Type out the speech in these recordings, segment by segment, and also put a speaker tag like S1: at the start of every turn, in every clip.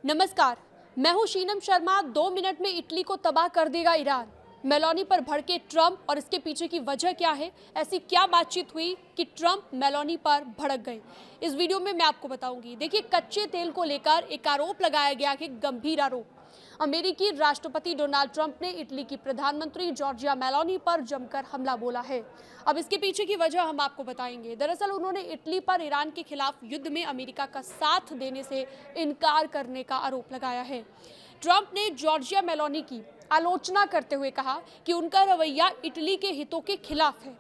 S1: नमस्कार, मैं हूं शीनम शर्मा। 2 मिनट में इटली को तबाह कर देगा ईरान। मेलोनी पर भड़के ट्रंप और इसके पीछे की वजह क्या है? ऐसी क्या बातचीत हुई कि ट्रंप मेलोनी पर भड़क गए? इस वीडियो में मैं आपको बताऊंगी। देखिए, कच्चे तेल को लेकर एक आरोप लगाया गया है, गंभीर आरोप। अमेरिकी राष्ट्रपति डोनाल्ड ट्रंप ने इटली की प्रधानमंत्री जॉर्जिया मेलोनी पर जमकर हमला बोला है। अब इसके पीछे की वजह हम आपको बताएंगे। दरअसल उन्होंने इटली पर ईरान के खिलाफ युद्ध में अमेरिका का साथ देने से इनकार करने का आरोप लगाया है। ट्रंप ने जॉर्जिया मेलोनी की आलोचना करते हुए कहा कि उनका रवैया इटली के हितों के खिलाफ है।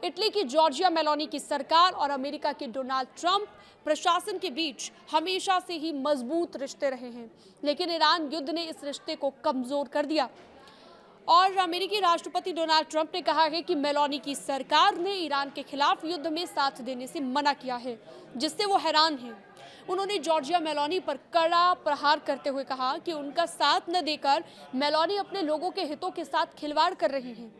S1: इटली की जॉर्जिया मेलोनी की सरकार और अमेरिका के डोनाल्ड ट्रंप प्रशासन के बीच हमेशा से ही मजबूत रिश्ते रहे हैं, लेकिन ईरान युद्ध ने इस रिश्ते को कमजोर कर दिया। और अमेरिकी राष्ट्रपति डोनाल्ड ट्रंप ने कहा है कि मेलोनी की सरकार ने ईरान के खिलाफ युद्ध में साथ देने से मना किया है, जिससे वो हैरान हैं। उन्होंने जॉर्जिया मेलोनी पर कड़ा प्रहार करते हुए कहा कि उनका साथ न देकर मेलोनी अपने लोगों के हितों के साथ खिलवाड़ कर रही हैं।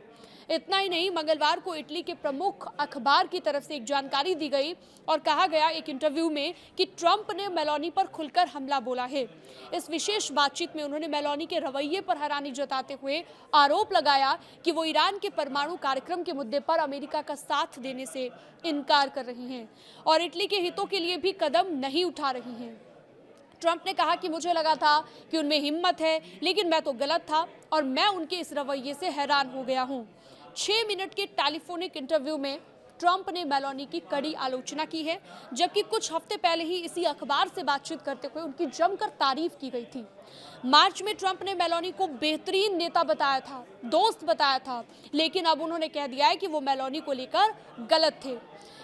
S1: इतना ही नहीं, मंगलवार को इटली के प्रमुख अखबार की तरफ से एक जानकारी दी गई और कहा गया एक इंटरव्यू में कि ट्रंप ने मेलोनी पर खुलकर हमला बोला है। इस विशेष बातचीत में उन्होंने मेलोनी के रवैये पर हैरानी जताते हुए आरोप लगाया कि वो ईरान के परमाणु कार्यक्रम के मुद्दे पर अमेरिका का साथ देने से इनकार कर रही हैं और इटली के हितों के लिए भी कदम नहीं उठा रही हैं। ट्रंप ने कहा कि मुझे लगा था कि उनमें हिम्मत है, लेकिन मैं तो गलत था और मैं उनके इस रवैये से हैरान हो गया हूं। 6 मिनट के टेलीफोनिक इंटरव्यू में ट्रंप ने मेलोनी की कड़ी आलोचना की है, जबकि कुछ हफ्ते पहले ही इसी अखबार से बातचीत करते हुए उनकी जमकर तारीफ की गई थी। मार्च में ट्रंप ने मेलोनी को बेहतरीन नेता बताया था, दोस्त बताया था, लेकिन अब उन्होंने कह दिया है कि वो मेलोनी को लेकर गलत थे।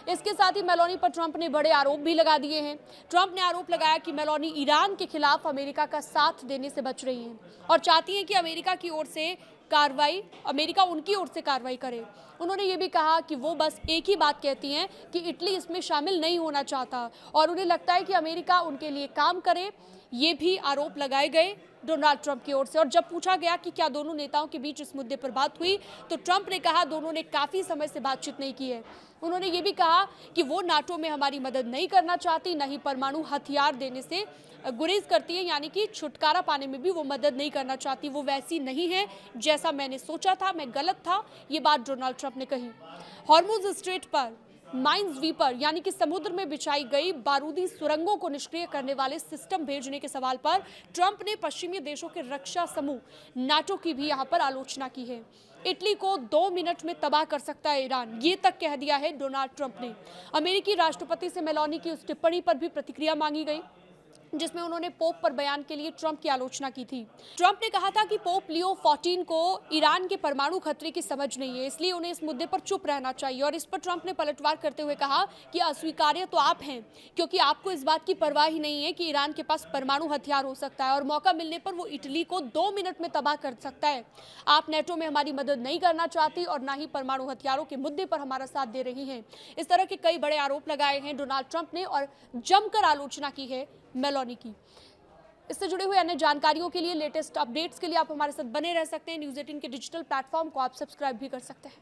S1: इसके साथ ही मेलोनी पर ट्रंप ने बड़े आरोप भी लगा दिए हैं। ट्रंप ने आरोप लगाया कि मेलोनी ईरान के खिलाफ अमेरिका का साथ देने से बच रही हैं और चाहती हैं कि अमेरिका उनकी ओर से कार्रवाई करे। उन्होंने ये भी कहा कि वो बस एक ही बात कहती हैं कि इटली इसमें शामिल नहीं होना चाहता और उन्हें लगता है कि अमेरिका उनके लिए काम करे। ये भी आरोप लगाए गए डोनाल्ड ट्रंप की ओर से। और जब पूछा गया कि क्या दोनों नेताओं के बीच इस मुद्दे पर बात हुई, तो ट्रंप ने कहा दोनों ने काफी समय से बातचीत नहीं की है। उन्होंने ये भी कहा कि वो नाटो में हमारी मदद नहीं करना चाहती, न ही परमाणु हथियार देने से गुरेज करती है, यानी कि छुटकारा पाने में भी वो मदद नहीं करना चाहती। वो वैसी नहीं है जैसा मैंने सोचा था, मैं गलत था, ये बात डोनाल्ड ट्रंप ने कही। हॉर्मुज स्ट्रेट पर माइन्स वीपर यानी कि समुद्र में बिछाई गई बारूदी सुरंगों को निष्क्रिय करने वाले सिस्टम भेजने के सवाल पर ट्रंप ने पश्चिमी देशों के रक्षा समूह नाटो की भी यहां पर आलोचना की है। इटली को 2 मिनट में तबाह कर सकता है ईरान, ये तक कह दिया है डोनाल्ड ट्रंप ने। अमेरिकी राष्ट्रपति से मेलोनी की उस टिप्पणी पर भी प्रतिक्रिया मांगी गई जिसमें उन्होंने पोप पर बयान के लिए ट्रंप की आलोचना की थी। ट्रंप ने कहा था कि पोप लियो 14 को ईरान के परमाणु खतरे की समझ नहीं है, इसलिए उन्हें इस मुद्दे पर चुप रहना चाहिए। और इस पर ट्रंप ने पलटवार करते हुए कहा कि अस्वीकार्य तो आप हैं, क्योंकि आपको इस बात की परवाह ही नहीं है कि ईरान के पास परमाणु हथियार हो सकता है और मौका मिलने पर वो इटली को 2 मिनट में तबाह कर सकता है। आप नेटो में हमारी मदद नहीं करना चाहती और ना ही परमाणु हथियारों के मुद्दे पर हमारा साथ दे रही हैं। इस तरह के कई बड़े आरोप लगाए हैं डोनाल्ड ट्रंप ने और जमकर आलोचना की है मेलोनी की। इससे जुड़े हुए अन्य जानकारियों के लिए, लेटेस्ट अपडेट्स के लिए आप हमारे साथ बने रह सकते हैं। न्यूज़ 18 के डिजिटल प्लेटफॉर्म को आप सब्सक्राइब भी कर सकते हैं।